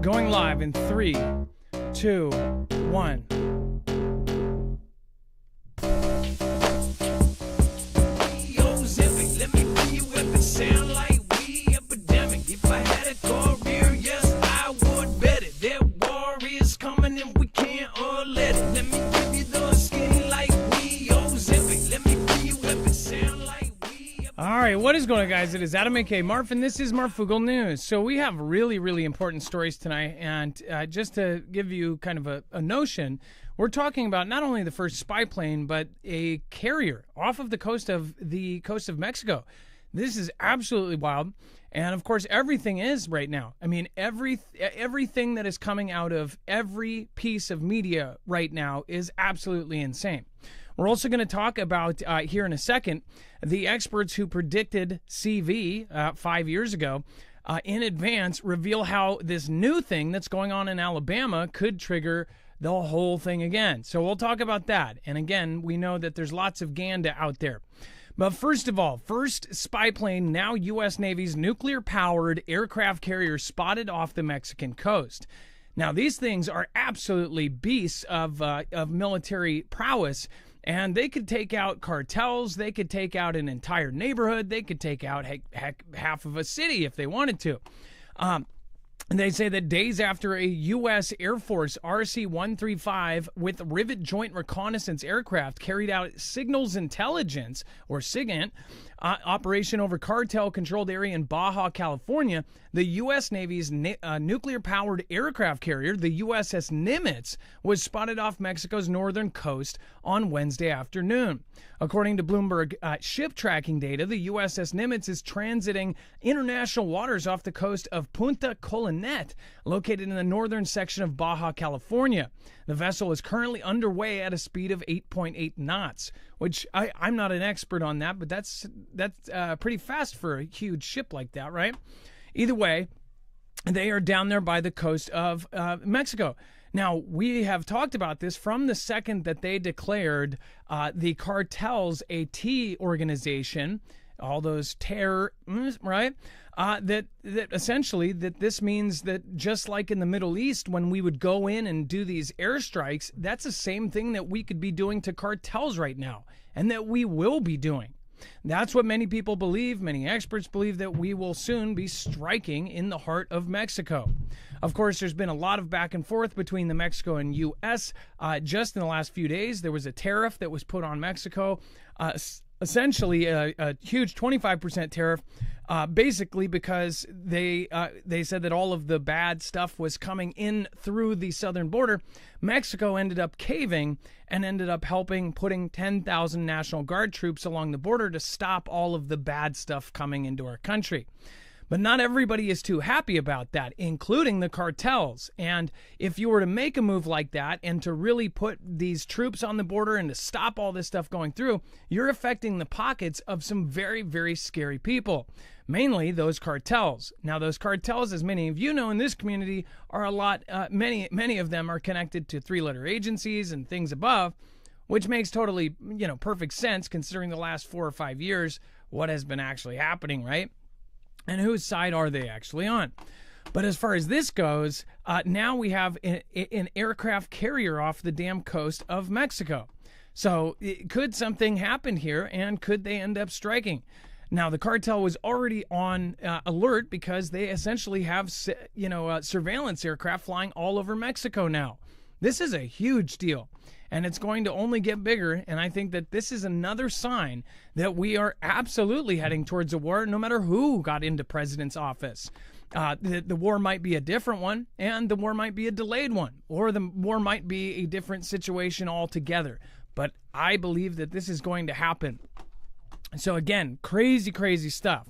Going live in 3, 2, 1. Let me be you if it sound like we epidemic. If I had a career, yes, I would bet it. There warriors coming and we can't all let it. Let me give you the skin like we Ozempic. Let me be you if it sound like we. All right, what is going on, guys? It is Adam A.K. Marf, and this is Marfoogle News. So we have really, really important stories tonight, and just to give you kind of a notion, we're talking about not only the first spy plane, but a carrier off of the coast of Mexico. This is absolutely wild, and of course, everything is right now. I mean, everything that is coming out of every piece of media right now is absolutely insane. We're also going to talk about, here in a second, the experts who predicted CV 5 years ago in advance reveal how this new thing that's going on in Alabama could trigger the whole thing again. So we'll talk about that. And again, we know that there's lots of Ganda out there. But first of all, first spy plane, now U.S. Navy's nuclear-powered aircraft carrier spotted off the Mexican coast. Now, these things are absolutely beasts of military prowess, and they could take out cartels, they could take out an entire neighborhood, they could take out half of a city if they wanted to. And they say that days after a U.S. Air Force RC-135 with Rivet Joint Reconnaissance aircraft carried out signals intelligence, or SIGINT, operation over cartel-controlled area in Baja, California, the U.S. Navy's nuclear-powered aircraft carrier, the USS Nimitz, was spotted off Mexico's northern coast on Wednesday afternoon. According to Bloomberg ship tracking data, the USS Nimitz is transiting international waters off the coast of Punta Colonet, located in the northern section of Baja, California. The vessel is currently underway at a speed of 8.8 knots, which I'm not an expert on that, but that's pretty fast for a huge ship like that, right? Either way, they are down there by the coast of Mexico. Now, we have talked about this from the second that they declared the cartels a T organization, all those terror, right? That essentially that this means that just like in the Middle East, when we would go in and do these airstrikes, that's the same thing that we could be doing to cartels right now, and that we will be doing. That's what many people believe. Many experts believe that we will soon be striking in the heart of Mexico. Of course, there's been a lot of back and forth between the Mexico and U.S. Just in the last few days, there was a tariff that was put on Mexico, essentially a huge 25% tariff, basically because they said that all of the bad stuff was coming in through the southern border. Mexico ended up caving and ended up putting 10,000 National Guard troops along the border to stop all of the bad stuff coming into our country. But not everybody is too happy about that, including the cartels. And if you were to make a move like that and to really put these troops on the border and to stop all this stuff going through, you're affecting the pockets of some very, very scary people, mainly those cartels. Now, those cartels, as many of you know in this community, are many of them are connected to three-letter agencies and things above, which makes totally, perfect sense considering the last 4 or 5 years, what has been actually happening, right? And whose side are they actually on? But as far as this goes, now we have an aircraft carrier off the damn coast of Mexico. So could something happen here, and could they end up striking? Now, the cartel was already on alert because they essentially have, surveillance aircraft flying all over Mexico now. This is a huge deal, and it's going to only get bigger, and I think that this is another sign that we are absolutely heading towards a war, no matter who got into president's office. The war might be a different one, and the war might be a delayed one, or the war might be a different situation altogether. But I believe that this is going to happen. So again, crazy, crazy stuff.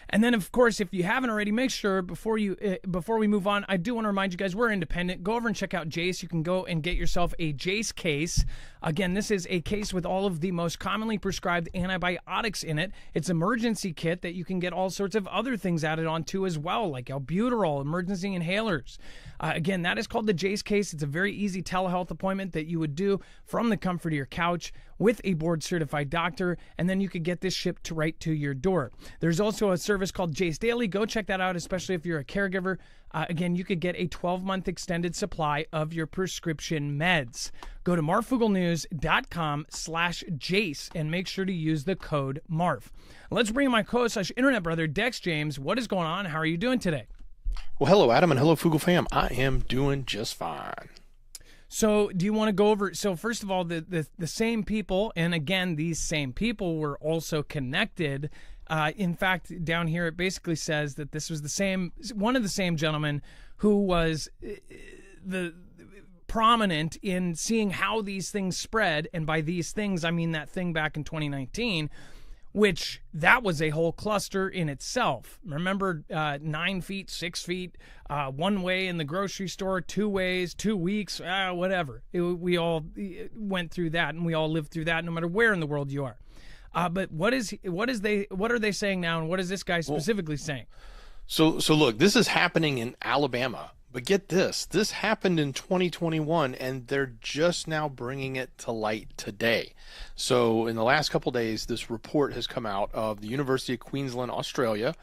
And then, of course, if you haven't already, make sure before we move on, I do want to remind you guys we're independent. Go over and check out Jace. You can go and get yourself a Jace case. Again, this is a case with all of the most commonly prescribed antibiotics in it. It's an emergency kit that you can get all sorts of other things added on to as well, like albuterol, emergency inhalers. Again, that is called the Jace case. It's a very easy telehealth appointment that you would do from the comfort of your couch with a board-certified doctor, and then you could get this shipped right to your door. There's also a service called Jace Daily. Go check that out, especially if you're a caregiver. Again, you could get a 12-month extended supply of your prescription meds. Go to marfooglenews.com/Jace and make sure to use the code MARF. Let's bring in my co-host/internet brother, Dex James. What is going on? How are you doing today? Well, hello, Adam, and hello, Foogle fam. I am doing just fine. So do you want to go over, so first of all, the same people, and again, these same people were also connected. In fact, down here, it basically says that this was one of the same gentlemen who was the prominent in seeing how these things spread. And by these things, I mean that thing back in 2019, which that was a whole cluster in itself. Remember, 9 feet, 6 feet, one way in the grocery store, 2 ways, 2 weeks, whatever. We all went through that, and we all lived through that, no matter where in the world you are. But what are they saying now, and what is this guy specifically saying? So look, this is happening in Alabama. But get this happened in 2021, and they're just now bringing it to light today. So in the last couple of days, this report has come out of the University of Queensland, Australia.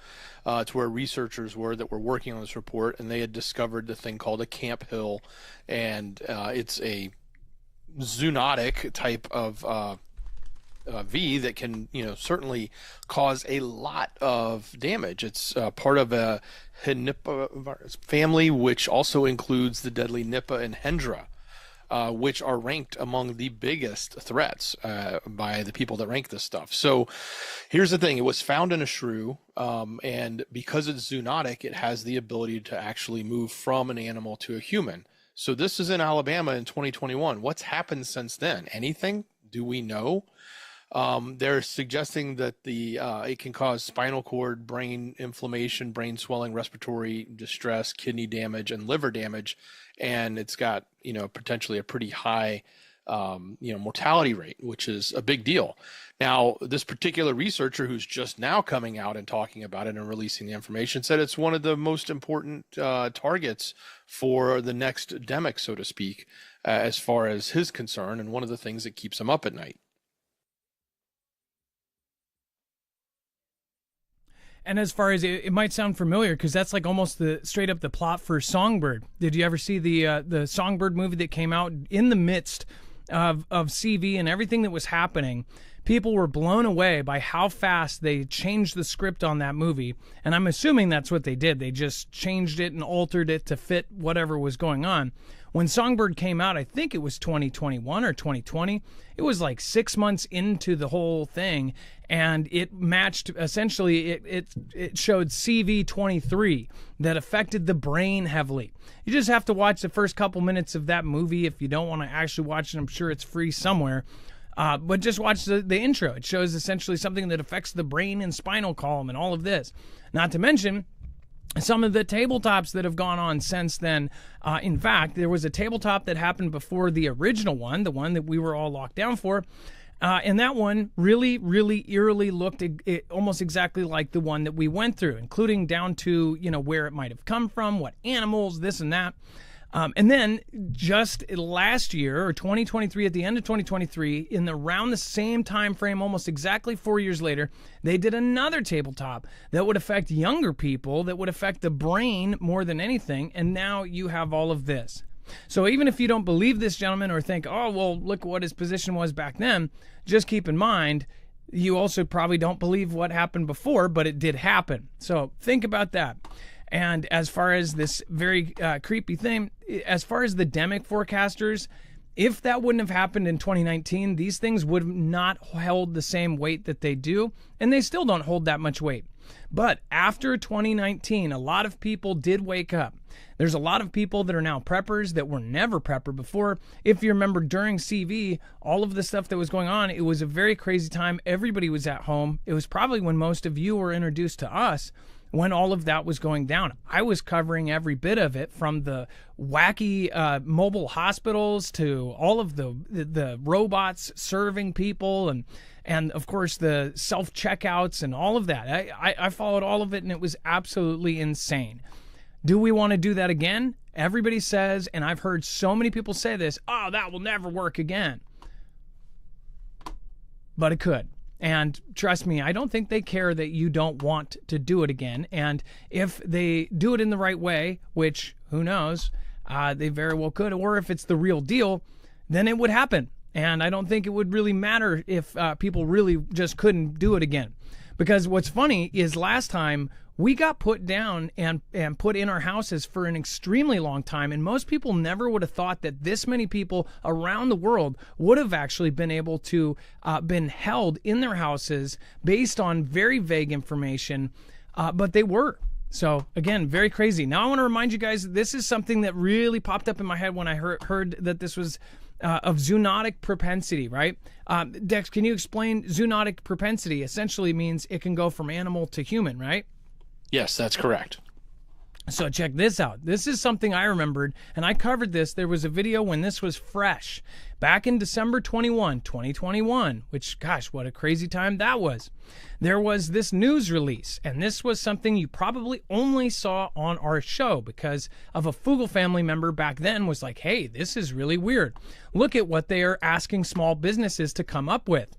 It's where researchers were that were working on this report, and they had discovered the thing called a Camp Hill, and it's a zoonotic type of V that can, certainly cause a lot of damage. It's part of a Nipah family, which also includes the deadly Nipah and Hendra, which are ranked among the biggest threats by the people that rank this stuff. So here's the thing. It was found in a shrew, and because it's zoonotic, it has the ability to actually move from an animal to a human. So this is in Alabama in 2021. What's happened since then? Anything? Do we know? They're suggesting that it can cause spinal cord, brain inflammation, brain swelling, respiratory distress, kidney damage, and liver damage, and it's got potentially a pretty high mortality rate, which is a big deal. Now, this particular researcher who's just now coming out and talking about it and releasing the information said it's one of the most important targets for the next demic, so to speak, as far as his concern, and one of the things that keeps him up at night. And as far as it might sound familiar, because that's like almost straight up the plot for Songbird. Did you ever see the Songbird movie that came out in the midst of CV and everything that was happening? People were blown away by how fast they changed the script on that movie. And I'm assuming that's what they did. They just changed it and altered it to fit whatever was going on. When Songbird came out, I think it was 2021 or 2020. It was like 6 months into the whole thing, and it matched, essentially, it showed CV23 that affected the brain heavily. You just have to watch the first couple minutes of that movie if you don't want to actually watch it. I'm sure it's free somewhere. But just watch the intro. It shows essentially something that affects the brain and spinal column and all of this. Not to mention some of the tabletops that have gone on since then. In fact, there was a tabletop that happened before the original one, the one that we were all locked down for. And that one really, really eerily looked almost exactly like the one that we went through, including down to, where it might have come from, what animals, this and that. And then just last year, or 2023, at the end of 2023, around the same time frame, almost exactly 4 years later, they did another tabletop that would affect younger people, that would affect the brain more than anything, and now you have all of this. So even if you don't believe this gentleman or think, oh, well, look what his position was back then, just keep in mind, you also probably don't believe what happened before, but it did happen. So think about that. And as far as this very creepy thing, as far as the demic forecasters, if that wouldn't have happened in 2019, these things would not hold the same weight that they do, and they still don't hold that much weight. But after 2019, a lot of people did wake up. There's a lot of people that are now preppers that were never prepper before. If you remember during CV, all of the stuff that was going on, it was a very crazy time. Everybody was at home. It was probably when most of you were introduced to us, when all of that was going down. I was covering every bit of it, from the wacky mobile hospitals to all of the robots serving people, and of course the self-checkouts and all of that. I followed all of it, and it was absolutely insane. Do we want to do that again? Everybody says, and I've heard so many people say this, oh, that will never work again. but it could. And trust me, I don't think they care that you don't want to do it again. And if they do it in the right way, which who knows, they very well could, or if it's the real deal, then it would happen. And I don't think it would really matter if people really just couldn't do it again. Because what's funny is last time we got put down and put in our houses for an extremely long time, and most people never would have thought that this many people around the world would have actually been able to been held in their houses based on very vague information, but they were. So again, very crazy. Now I want to remind you guys, this is something that really popped up in my head when I heard that this was of zoonotic propensity, right? Dex, can you explain zoonotic propensity? Essentially means it can go from animal to human, right? Yes, that's correct. So check this out. This is something I remembered, and I covered this. There was a video when this was fresh, back in December 2021, which, gosh, what a crazy time that was. There was this news release, and this was something you probably only saw on our show because of a Foogle family member back then was like, hey, this is really weird. Look at what they are asking small businesses to come up with.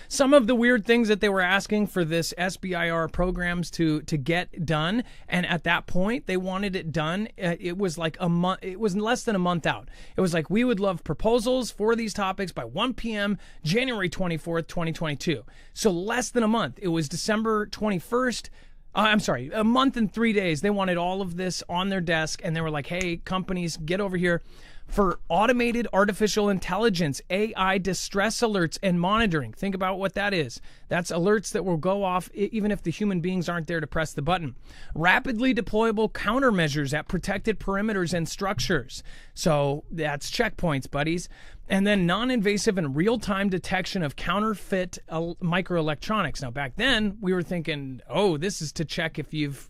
Some of the weird things that they were asking for this SBIR programs to get done, and at that point they wanted it done. It was like a month. It was less than a month out. It was like, we would love proposals for these topics by 1 p.m. January 24th, 2022. So less than a month. It was December 21st. I'm sorry, a month and 3 days. They wanted all of this on their desk, and they were like, hey, companies, get over here. For automated artificial intelligence, AI distress alerts and monitoring. Think about what that is. That's alerts that will go off even if the human beings aren't there to press the button. Rapidly deployable countermeasures at protected perimeters and structures. So that's checkpoints, buddies. And then non-invasive and real-time detection of counterfeit microelectronics. Now, back then, we were thinking, oh, this is to check if you've,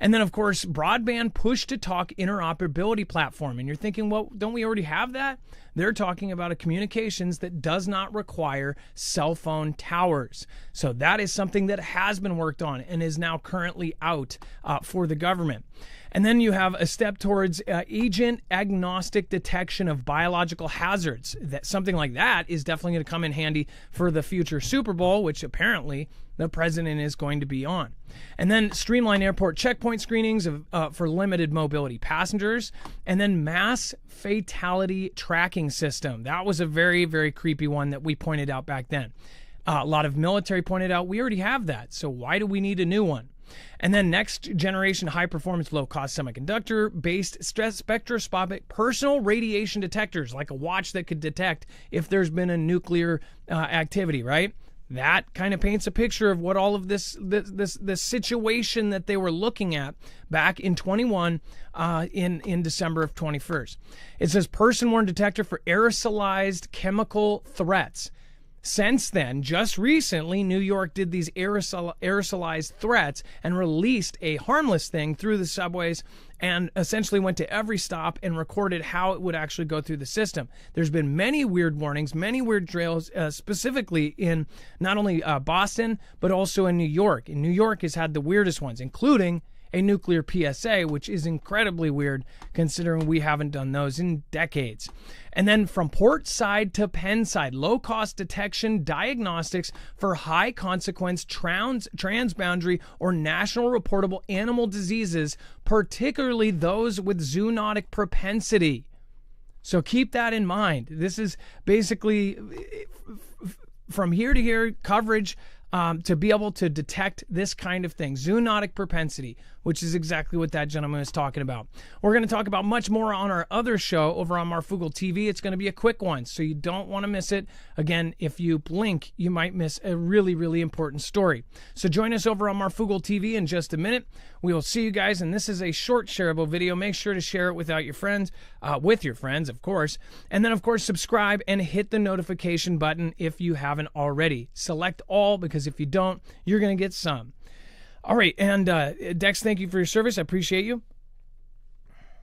And then, of course, broadband push-to-talk interoperability platform. And you're thinking, well, don't we already have that? They're talking about a communications that does not require cell phone towers. So that is something that has been worked on and is now currently out for the government. And then you have a step towards agent agnostic detection of biological hazards. That something like that is definitely going to come in handy for the future Super Bowl, which apparently the president is going to be on. And then streamline airport checkpoint screenings for limited mobility passengers. And then mass fatality tracking system. That was a very, very creepy one that we pointed out back then. A lot of military pointed out, we already have that. So why do we need a new one? And then next generation high performance, low cost semiconductor based spectroscopic personal radiation detectors, like a watch that could detect if there's been a nuclear activity, right? That kind of paints a picture of what all of this situation that they were looking at back in 21 in December of 21st. It says person-worn detector for aerosolized chemical threats. Since then, just recently, New York did these aerosolized threats and released a harmless thing through the subways and essentially went to every stop and recorded how it would actually go through the system. There's been many weird warnings, many weird drills, specifically in not only Boston, but also in New York. And New York has had the weirdest ones, including a nuclear PSA, which is incredibly weird considering we haven't done those in decades. And then from port side to pen side, low-cost detection diagnostics for high-consequence transboundary or national reportable animal diseases, particularly those with zoonotic propensity. So keep that in mind. This is basically from here to here coverage to be able to detect this kind of thing, zoonotic propensity, which is exactly what that gentleman is talking about. We're going to talk about much more on our other show over on Marfoogle TV. It's going to be a quick one, so you don't want to miss it. Again, if you blink, you might miss a really, really important story. So join us over on Marfoogle TV in just a minute. We will see you guys, and this is a short shareable video. Make sure to share it with your friends, of course. And then, of course, subscribe and hit the notification button if you haven't already. Select all, because if you don't, you're going to get some. All right, and Dex, thank you for your service. I appreciate you.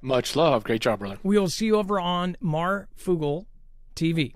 Much love. Great job, brother. We will see you over on Marfoogle TV.